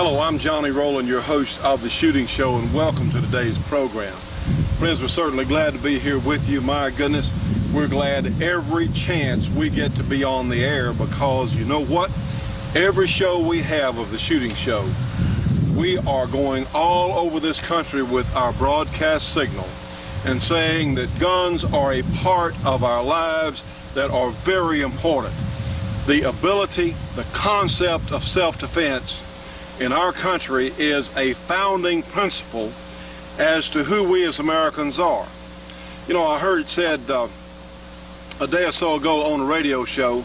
Hello, I'm Johnny Rowland, your host of The Shooting Show, and welcome to today's program. Friends, we're certainly glad to be here with you. My goodness, we're glad every chance we get to be on the air, because you know what? Every show we have of The Shooting Show, we are going all over this country with our broadcast signal and saying that guns are a part of our lives that are very important. The ability, the concept of self-defense in our country is a founding principle as to who we as Americans are. You know, I heard it said a day or so ago on a radio show,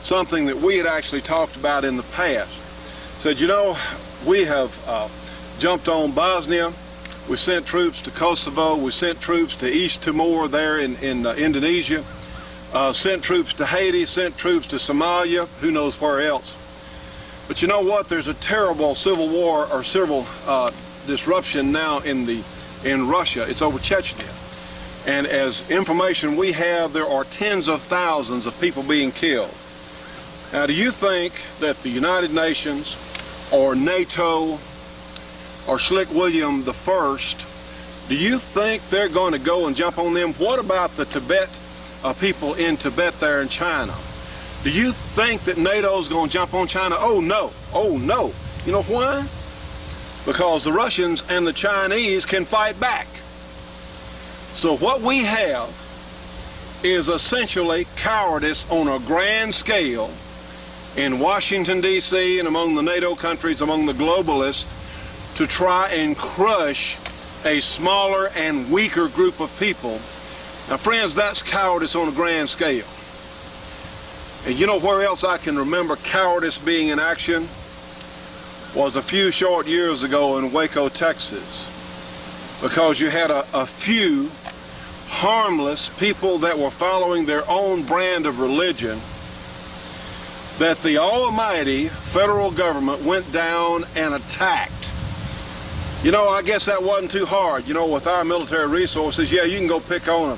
something that we had actually talked about in the past. Said, you know, we have jumped on Bosnia, we sent troops to Kosovo, we sent troops to East Timor there in Indonesia, sent troops to Haiti, sent troops to Somalia, who knows where else. But you know what? There's a terrible civil war or civil disruption now in Russia. It's over Chechnya. And as information we have, there are tens of thousands of people being killed. Now, do you think that the United Nations or NATO or Slick William I, do you think they're going to go and jump on them? What about the Tibet people in Tibet there in China? Do you think that NATO's going to jump on China? Oh no, oh no. You know why? Because the Russians and the Chinese can fight back. So what we have is essentially cowardice on a grand scale in Washington, D.C., and among the NATO countries, among the globalists, to try and crush a smaller and weaker group of people. Now, friends, that's cowardice on a grand scale. And you know where else I can remember cowardice being in action? Was a few short years ago in Waco, Texas. Because you had a few harmless people that were following their own brand of religion, that the almighty federal government went down and attacked. You know, I guess that wasn't too hard. You know, with our military resources, yeah, you can go pick on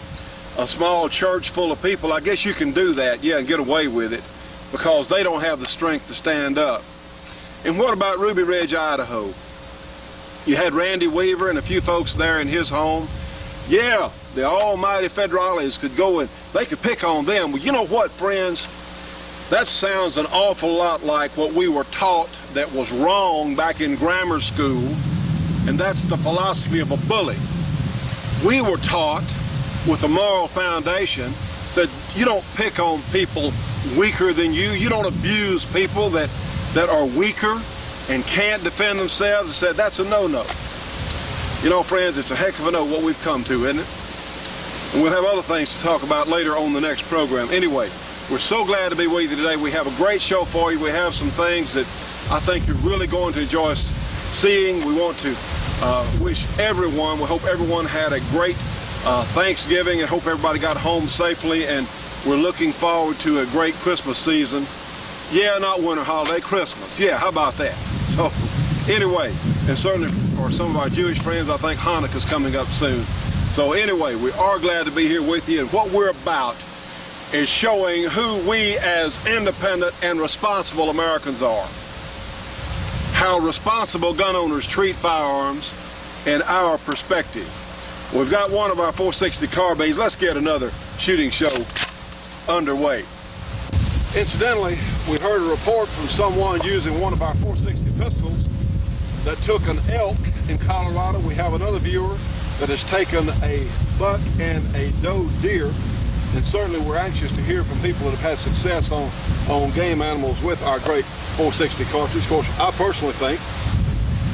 a small church full of people. I guess you can do that, yeah, and get away with it, because they don't have the strength to stand up. And what about Ruby Ridge, Idaho? You had Randy Weaver and a few folks there in his home. Yeah, the almighty federales could go and they could pick on them. Well, you know what, friends? That sounds an awful lot like what we were taught that was wrong back in grammar school, and that's the philosophy of a bully. We were taught with a moral foundation that you don't pick on people weaker than you. You don't abuse people that are weaker and can't defend themselves. And said that's a no-no. You know, friends, it's a heck of a no what we've come to, isn't it? And we'll have other things to talk about later on the next program. Anyway, we're so glad to be with you today. We have a great show for you. We have some things that I think you're really going to enjoy seeing. We want to wish everyone, we hope everyone had a great Thanksgiving, and hope everybody got home safely, and we're looking forward to a great Christmas season. Yeah, not winter holiday, Christmas. Yeah, how about that? So anyway, and certainly for some of our Jewish friends, I think Hanukkah's coming up soon. So anyway, we are glad to be here with you, and what we're about is showing who we as independent and responsible Americans are. How responsible gun owners treat firearms in our perspective. We've got one of our 460 carbines. Let's get another shooting show underway. Incidentally, we heard a report from someone using one of our 460 pistols that took an elk in Colorado. We have another viewer that has taken a buck and a doe deer. And certainly we're anxious to hear from people that have had success on game animals with our great 460 cartridge. Of course, I personally think,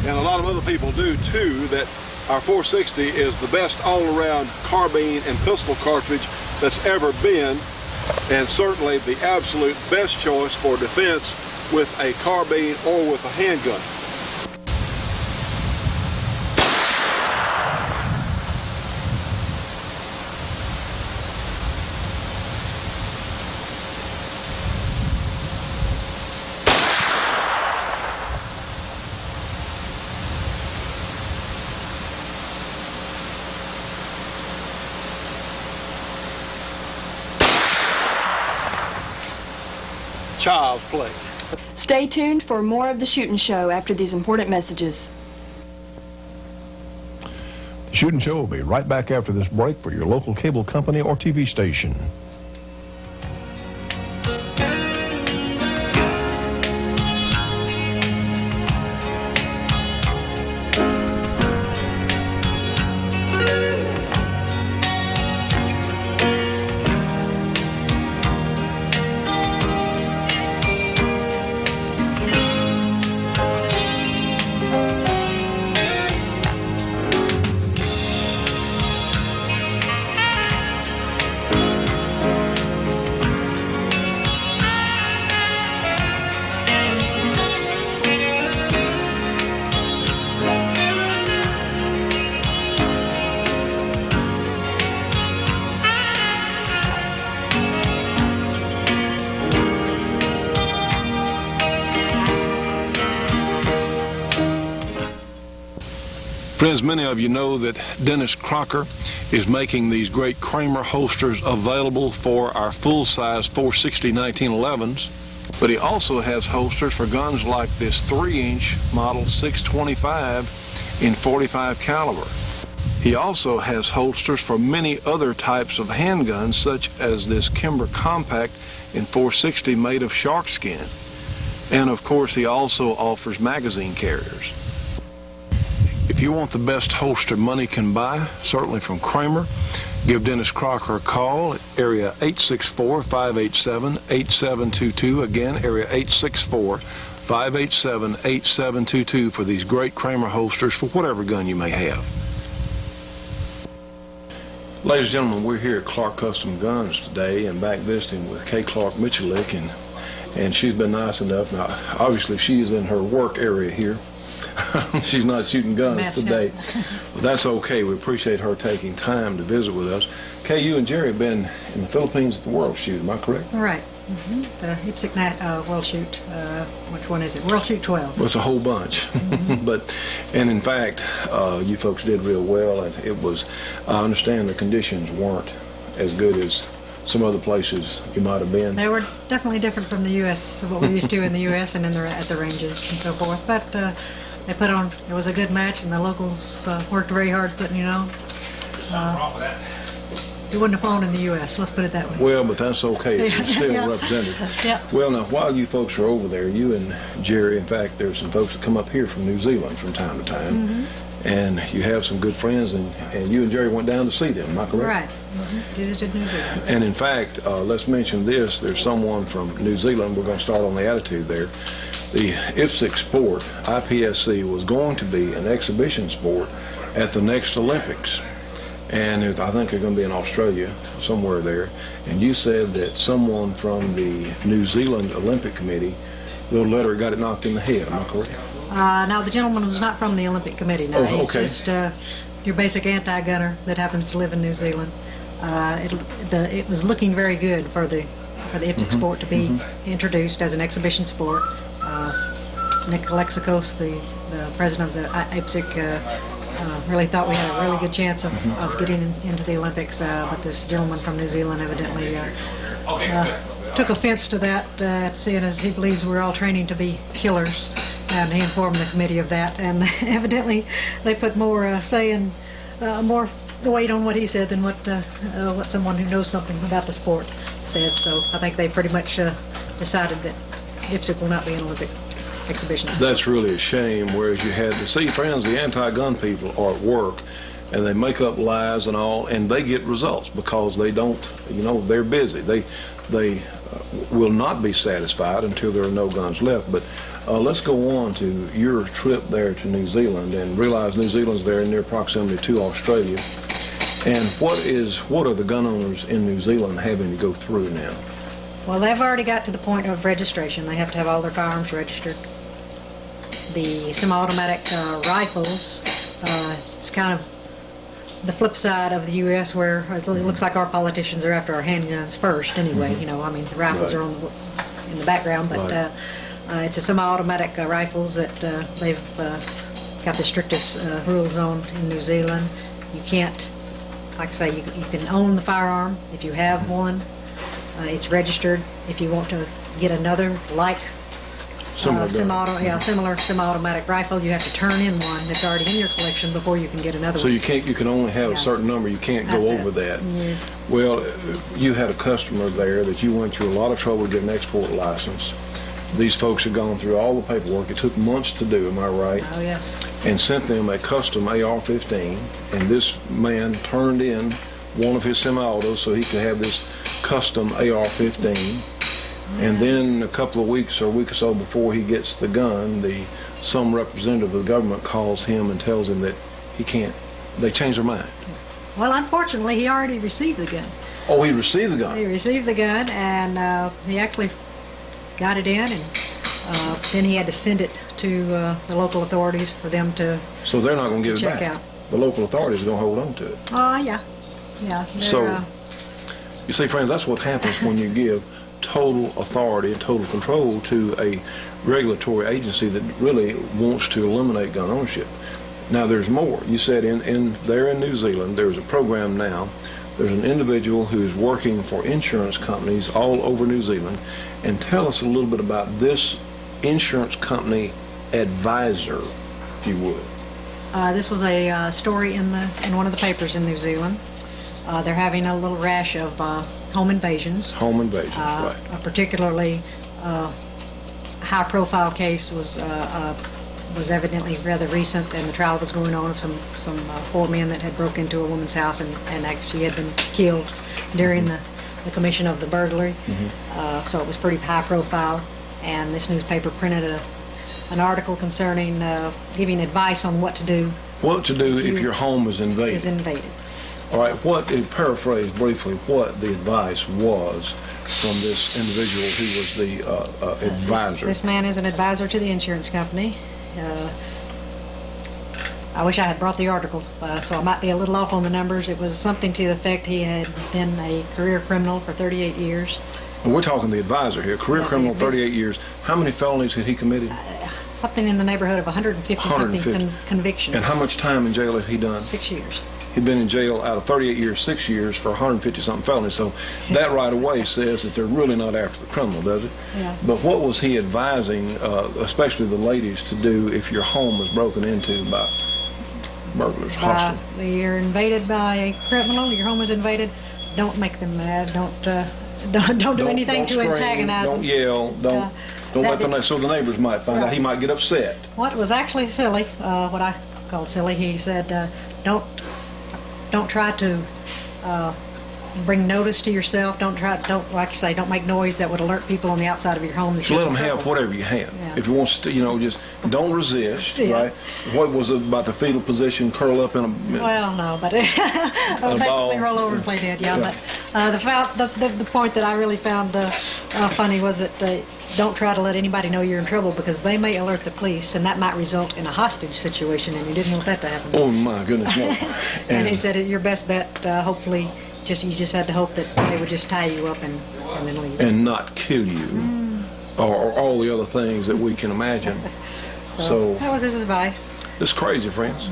and a lot of other people do too, that our 460 is the best all-around carbine and pistol cartridge that's ever been, and certainly the absolute best choice for defense with a carbine or with a handgun. Child's play. Stay tuned for more of The Shootin' Show after these important messages. The Shootin' Show will be right back after this break for your local cable company or TV station. Friends, many of you know that Dennis Crocker is making these great Kramer holsters available for our full-size 460 1911s, but he also has holsters for guns like this 3-inch model 625 in .45 caliber. He also has holsters for many other types of handguns, such as this Kimber Compact in .460 made of shark skin. And of course, he also offers magazine carriers. If you want the best holster money can buy, certainly from Kramer, give Dennis Crocker a call at area 864-587-8722. Again, area 864-587-8722 for these great Kramer holsters for whatever gun you may have. Ladies and gentlemen, we're here at Clark Custom Guns today and back visiting with Kay Clark Michalik, and she's been nice enough. Now, obviously, she's in her work area here. She's not shooting guns today, but that's okay. We appreciate her taking time to visit with us. Kay, you and Jerry have been in the Philippines at the World Shoot, am I correct? Right. The IPSC World Shoot, which one is it? World Shoot 12. Well, it's a whole bunch. And in fact, you folks did real well. And it was, I understand the conditions weren't as good as some other places you might have been. They were definitely different from the U.S., what we're used to in the U.S. and at the ranges and so forth. But they put on, it was a good match, and the locals worked very hard putting, it wouldn't have flown in the U.S., let's put it that way. Well, but that's okay. You're still represented. Yeah. Well, now, while you folks are over there, you and Jerry, in fact, there's some folks that come up here from New Zealand from time to time, and you have some good friends, and you and Jerry went down to see them, am I correct? Right. Visited New Zealand. And in fact, let's mention this. There's someone from New Zealand. We're going to start on the attitude there. The IPSC sport, IPSC, was going to be an exhibition sport at the next Olympics. And I think they're going to be in Australia, somewhere there. And you said that someone from the New Zealand Olympic Committee, little letter, got it knocked in the head, am I correct? No, the gentleman was not from the Olympic Committee. No, okay. He's just your basic anti-gunner that happens to live in New Zealand. It was looking very good for the IPSC sport to be introduced as an exhibition sport. Nick Alexakos, the president of the IPSC, really thought we had a really good chance of getting into the Olympics, but this gentleman from New Zealand evidently took offense to that, seeing as he believes we're all training to be killers, and he informed the committee of that, and evidently they put more more weight on what he said than what someone who knows something about the sport said. So I think they pretty much decided that IPSC will not be an Olympic exhibition sport. That's really a shame, whereas you had to see, friends, the anti-gun people are at work, and they make up lies and all, and they get results because they don't, they're busy. They will not be satisfied until there are no guns left. But let's go on to your trip there to New Zealand, and realize New Zealand's there in near proximity to Australia. And what are the gun owners in New Zealand having to go through now? Well, they've already got to the point of registration. They have to have all their firearms registered. The semi-automatic rifles, it's kind of the flip side of the U.S., where it looks like our politicians are after our handguns first anyway. The rifles are in the background, but it's a semi-automatic rifles that they've got the strictest rules on in New Zealand. You can't, like I say, you can own the firearm if you have one. It's registered. If you want to get another like Similar gun. Semi-automatic rifle. You have to turn in one that's already in your collection before you can get another So one. you can only have a Yeah. certain number. You can't go That's over it. that. Yeah. Well, you had a customer there that you went through a lot of trouble to get an export license. These folks had gone through all the paperwork. It took months to do, am I right? Oh, yes. And sent them a custom AR-15, and this man turned in one of his semi-autos so he could have this custom AR-15. And then a couple of weeks or a week or so before he gets the gun, some representative of the government calls him and tells him that he can't. They changed their mind. Well, unfortunately, he already received the gun. Oh, he received the gun. He received the gun, and he actually got it in, and then he had to send it to the local authorities for them to. So they're not going to give it check back. out. The local authorities are going to hold on to it. Oh, yeah. Yeah. So, you see, friends, that's what happens when you give total authority and total control to a regulatory agency that really wants to eliminate gun ownership. Now, there's more. You said there in New Zealand, there's a program now. There's an individual who's working for insurance companies all over New Zealand. And tell us a little bit about this insurance company advisor, if you would. This was a story in one of the papers in New Zealand. They're having a little rash of home invasions. Home invasions, right. A particularly high-profile case was evidently rather recent, and the trial was going on of some four men that had broke into a woman's house and actually had been killed during the commission of the burglary. So it was pretty high-profile, and this newspaper printed an article concerning giving advice on what to do. What to do if your home is invaded. Is invaded. All right, paraphrase briefly what the advice was from this individual who was the advisor. This man is an advisor to the insurance company. I wish I had brought the article, so I might be a little off on the numbers. It was something to the effect he had been a career criminal for 38 years. And we're talking the advisor here, career criminal, 38 years. How many felonies had he committed? Something in the neighborhood of 150-something convictions. And how much time in jail had he done? 6 years. He'd been in jail out of 38 years, 6 years for 150-something felonies. So that right away says that they're really not after the criminal, does it? Yeah. But what was he advising, especially the ladies, to do if your home was broken into by burglars, hostile? You're invaded by a criminal. Your home is invaded. Don't make them mad. Don't do anything to scream, antagonize them. Don't yell. Don't let them. So the neighbors might find out. He might get upset. What was actually silly, what I call silly, he said, don't try to bring notice to yourself. Don't like you say, don't make noise that would alert people on the outside of your home. That So let them have whatever you have. Yeah. If you want to, just don't resist, Yeah. right? What was it about the fetal position? Curl up in a. Well, no, but basically ball. roll over and play dead. Yeah, Yeah. but the point that I really found funny was that don't try to let anybody know you're in trouble, because they may alert the police, and that might result in a hostage situation, and you didn't want that to happen. Oh my goodness, no. And he said your best bet, hopefully, you just had to hope that they would just tie you up and then leave. And not kill you, or all the other things that we can imagine. So that was his advice. it's crazy, friends.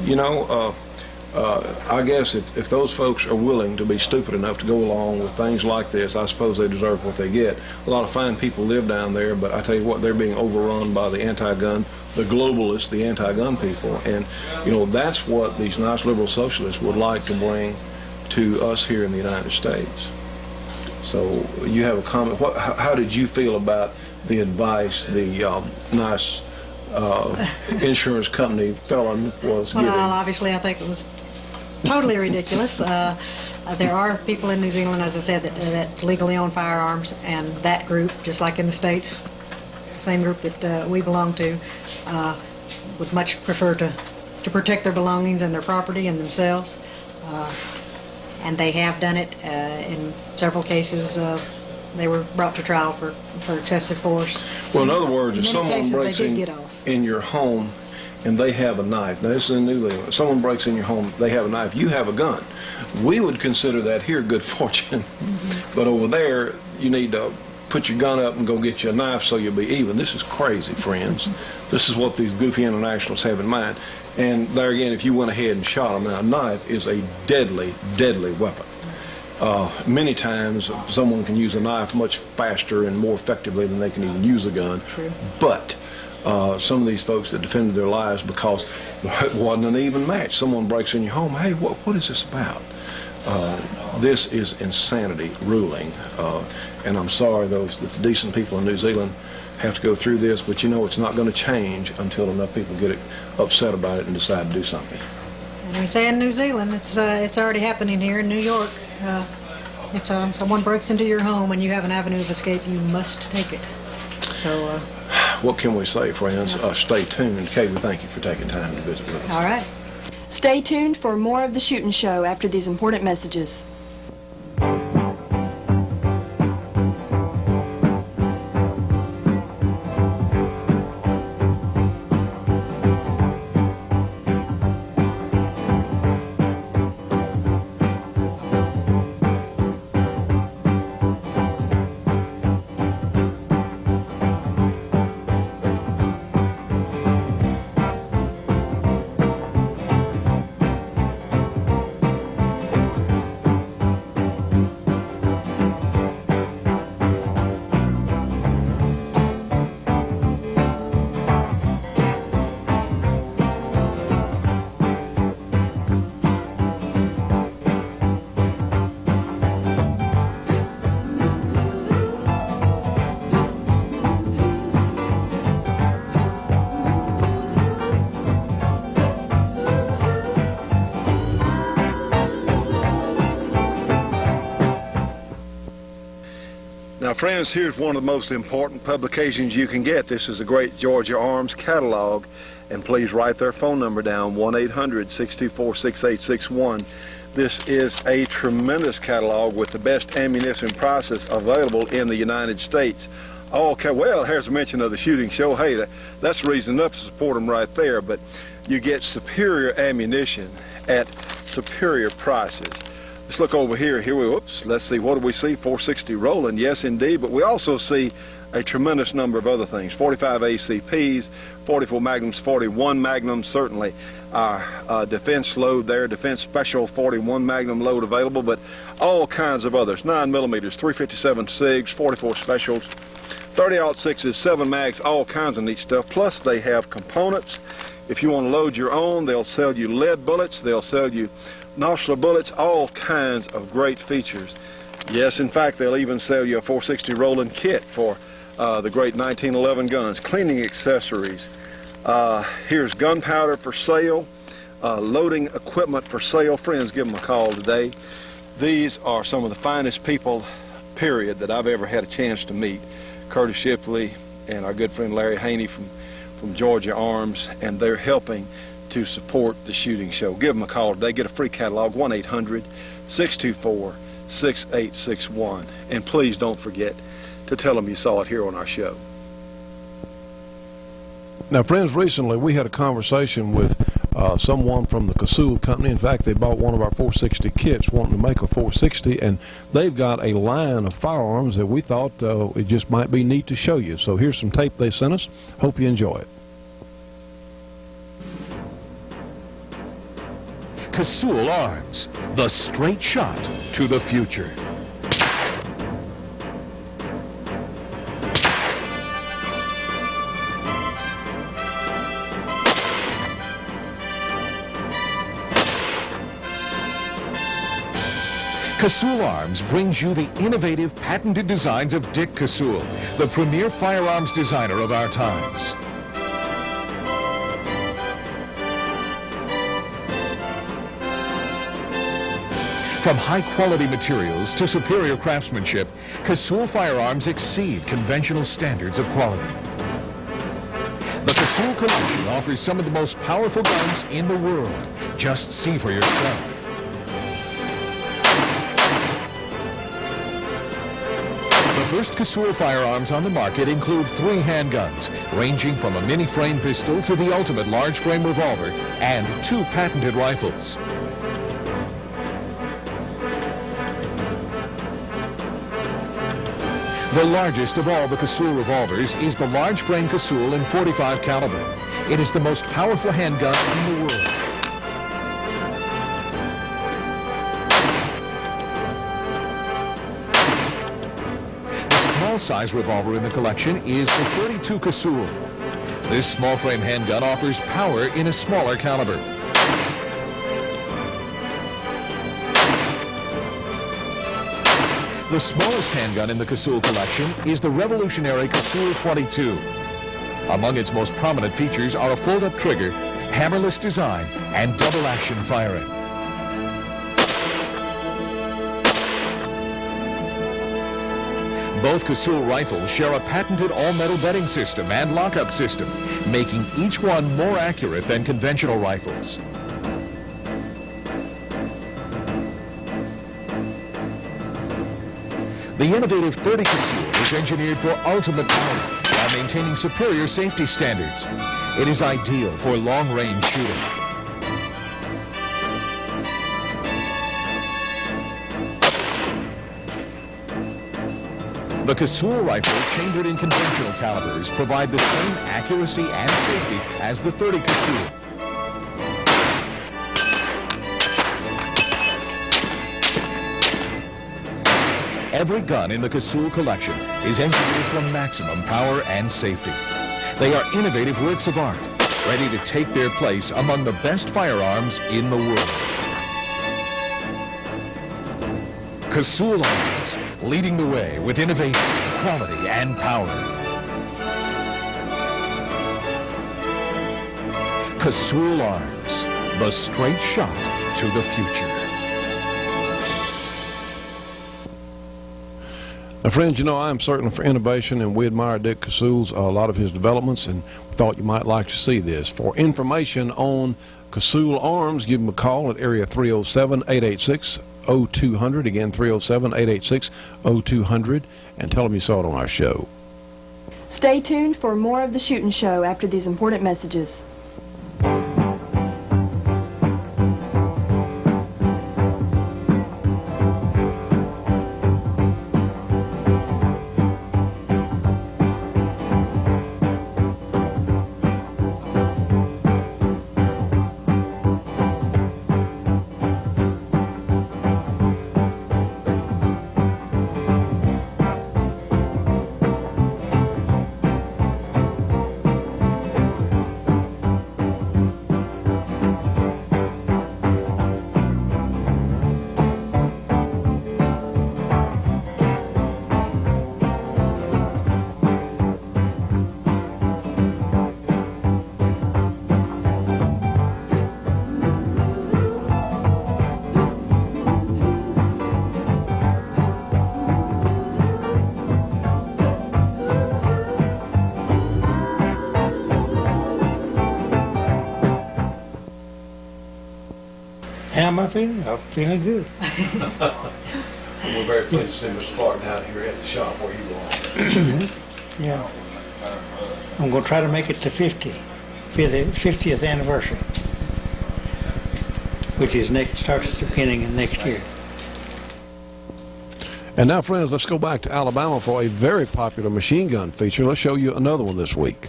I guess if those folks are willing to be stupid enough to go along with things like this, I suppose they deserve what they get. A lot of fine people live down there, but I tell you what, they're being overrun by the anti-gun, the globalists, the anti-gun people. And, that's what these nice liberal socialists would like to bring to us here in the United States. So you have a comment. How did you feel about the advice the nice insurance company felon was giving? Well, obviously, I think it was totally ridiculous. There are people in New Zealand, as I said, that legally own firearms, and that group, just like in the States, same group that we belong to, would much prefer to protect their belongings and their property and themselves. And they have done it in several cases. They were brought to trial for excessive force. Well, in other words, if In many someone cases, breaks they did get off. in your home and they have a knife, now this is in New Zealand, if someone breaks in your home, they have a knife, you have a gun. We would consider that here good fortune. But over there, you need to put your gun up and go get you a knife so you'll be even. This is crazy, friends. This is what these goofy internationalists have in mind. And there again, if you went ahead and shot them, now a knife is a deadly, deadly weapon. Many times someone can use a knife much faster and more effectively than they can even use a gun. True. But some of these folks that defended their lives because it wasn't an even match. Someone breaks in your home, hey, what is this about? This is insanity ruling, and I'm sorry that the decent people in New Zealand have to go through this, but you know it's not going to change until enough people get upset about it and decide to do something. And we say in New Zealand, it's already happening here in New York. If someone breaks into your home and you have an avenue of escape, you must take it. So. What can we say, friends? Stay tuned. Kay, we thank you for taking time to visit with us. All right. Stay tuned for more of The Shootin' Show after these important messages. Now, friends, here's one of the most important publications you can get. This is the Great Georgia Arms Catalog, and please write their phone number down, 1-800-624-6861. This is a tremendous catalog with the best ammunition prices available in the United States. Okay, well, here's a mention of the shooting show. Hey, that's reason enough to support them right there, but you get superior ammunition at superior prices. Let's look over here. Let's see, what do we see? 460 Rowland, yes indeed, but we also see a tremendous number of other things. 45 ACPs, 44 Magnums, 41 Magnums, certainly our defense load there, defense special 41 Magnum load available, but all kinds of others. 9mm, 357 SIGs, 44 specials, 30-06s, 7 mags, all kinds of neat stuff. Plus they have components. If you want to load your own, they'll sell you lead bullets, they'll sell you nostril bullets, all kinds of great features. Yes, in fact, they'll even sell you a 460 Rowland kit for the great 1911 guns, cleaning accessories. Here's gunpowder for sale, loading equipment for sale. Friends, give them a call today. These are some of the finest people, period, that I've ever had a chance to meet. Curtis Shipley and our good friend Larry Haney from Georgia Arms, and they're helping to support the shooting show. Give them a call today. Get a free catalog, 1-800-624-6861. And please don't forget to tell them you saw it here on our show. Now, friends, recently we had a conversation with someone from the Kasul company. In fact, they bought one of our 460 kits wanting to make a 460, and they've got a line of firearms that we thought it just might be neat to show you. So here's some tape they sent us. Hope you enjoy it. Kasul Arms, the straight shot to the future. Kasul Arms brings you the innovative patented designs of Dick Kasul, the premier firearms designer of our times. From high-quality materials to superior craftsmanship, Kasul firearms exceed conventional standards of quality. The Kasul collection offers some of the most powerful guns in the world. Just see for yourself. The first Kasul firearms on the market include 3 handguns, ranging from a mini-frame pistol to the ultimate large-frame revolver, and 2 patented rifles. The largest of all the Kasul revolvers is the large frame Kasul in .45 caliber. It is the most powerful handgun in the world. small-size revolver in the collection is the .32 Casull. This small-frame handgun offers power in a smaller caliber. The smallest handgun in the Casull collection is the revolutionary Casull 22. Among its most prominent features are a fold-up trigger, hammerless design, and double-action firing. Both Casull rifles share a patented all-metal bedding system and lockup system, making each one more accurate than conventional rifles. The innovative .30 Casull is engineered for ultimate power while maintaining superior safety standards. It is ideal for long-range shooting. The Casull rifle, chambered in conventional calibers, provide the same accuracy and safety as the .30 Casull. Every gun in the Casull collection is engineered for maximum power and safety. They are innovative works of art, ready to take their place among the best firearms in the world. Casull Arms, leading the way with innovation, quality, and power. Casull Arms, the straight shot to the future. Now, friends, you know, I'm certain for innovation, and we admire Dick Casull's, a lot of his developments, and thought you might like to see this. For information on Casull Arms, give him a call at area 307-886-0200. Again, 307-886-0200, and tell him you saw it on our show. Stay tuned for more of the Shootin' Show after these important messages. How am I feeling? I'm feeling good. We're very pleased to see Mr. Clark down here at the shop where you belong. Yeah. I'm going to try to make it to 50th anniversary, which is starts at the beginning of next year. And now, friends, let's go back to Alabama for a very popular machine gun feature. Let's show you another one this week.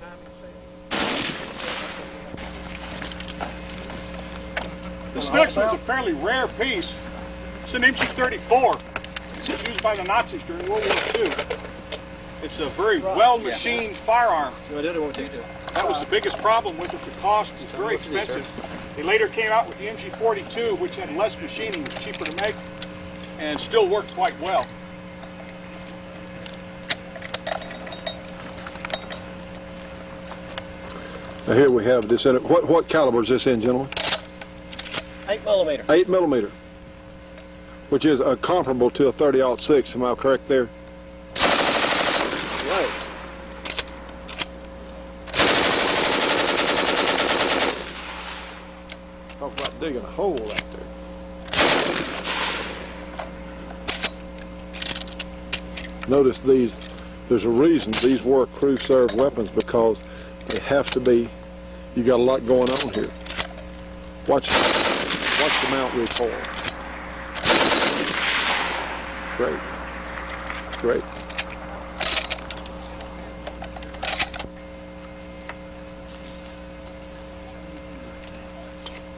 This next one's a fairly rare piece. It's an MG-34. It's used by the Nazis during World War II. It's a very well-machined firearm. That was the biggest problem with it. The cost was very expensive. They later came out with the MG-42, which had less machining, was cheaper to make, and still worked quite well. Now here we have this in it. What caliber is this in, gentlemen? 8mm. 8mm, which is comparable to a 30-06. Am I correct there? Right. Talk about digging a hole out there. Notice these. There's a reason these were crew-served weapons, because they have to be. You got a lot going on here. Watch the mount recoil. Great. Great.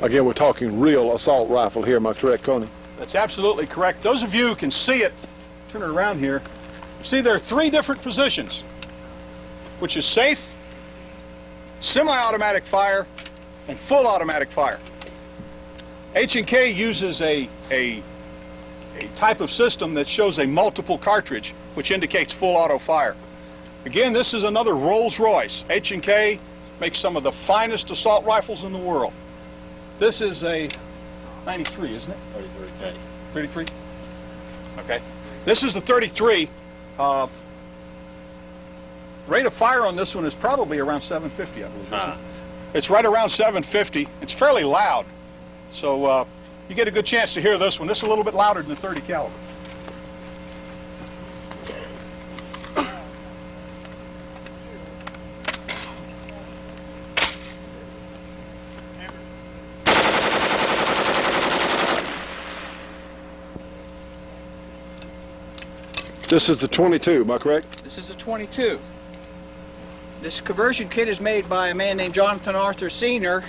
Again, we're talking real assault rifle here. Am I correct, Coney? That's absolutely correct. Those of you who can see it, turn it around here, See, there are 3 different positions, which is safe, semi-automatic fire, and full automatic fire. H&K uses a type of system that shows a multiple cartridge, which indicates full auto fire. Again, this is another Rolls-Royce. H&K makes some of the finest assault rifles in the world. This is a 93, isn't it? 33. Okay. This is the 33. Rate of fire on this one is probably around 750, I believe. It's right around 750. It's fairly loud. So you get a good chance to hear this one. This is a little bit louder than the 30 caliber. This is the 22, am I correct? This is a 22. This conversion kit is made by a man named Jonathan Arthur Sr.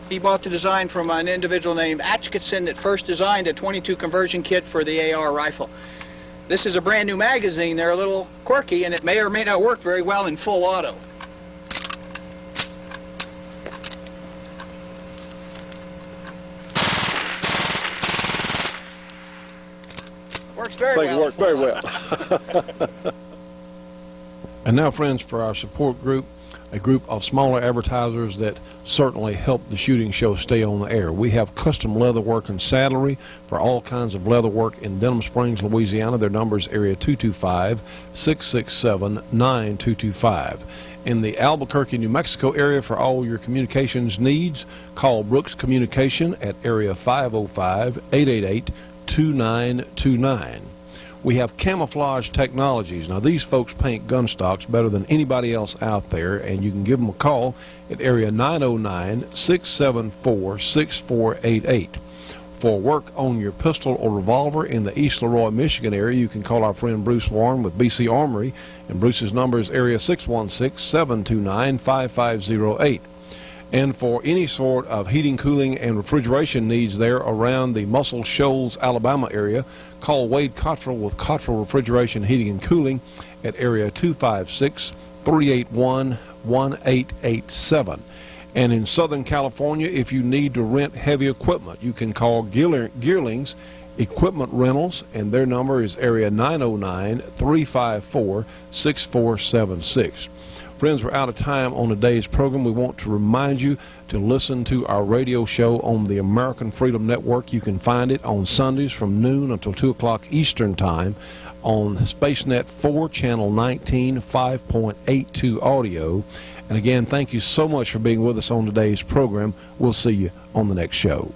He bought the design from an individual named Atchison that first designed a 22 conversion kit for the AR rifle. This is a brand new magazine. They're a little quirky, and it may or may not work very well in full auto. Works very well. It worked very well. And now, friends, for our support group, a group of smaller advertisers that certainly help the shooting show stay on the air. We have custom leather work and saddlery for all kinds of leather work in Denham Springs, Louisiana. Their number is area 225-667-9225. In the Albuquerque, New Mexico area, for all your communications needs, call Brooks Communication at area 505-888-2929. We have Camouflage Technologies. Now, these folks paint gun stocks better than anybody else out there, and you can give them a call at area 909-674-6488. For work on your pistol or revolver in the East Leroy, Michigan area, you can call our friend Bruce Warren with BC Armory, and Bruce's number is area 616-729-5508. And for any sort of heating, cooling, and refrigeration needs there around the Muscle Shoals, Alabama area, call Wade Cottrell with Cottrell Refrigeration, Heating, and Cooling at area 256-381-1887. And in Southern California, if you need to rent heavy equipment, you can call Gearlings Equipment Rentals, and their number is area 909-354-6476. Friends, we're out of time on today's program. We want to remind you to listen to our radio show on the American Freedom Network. You can find it on Sundays from noon until 2 o'clock Eastern Time on SpaceNet 4, Channel 19, 5.82 audio. And again, thank you so much for being with us on today's program. We'll see you on the next show.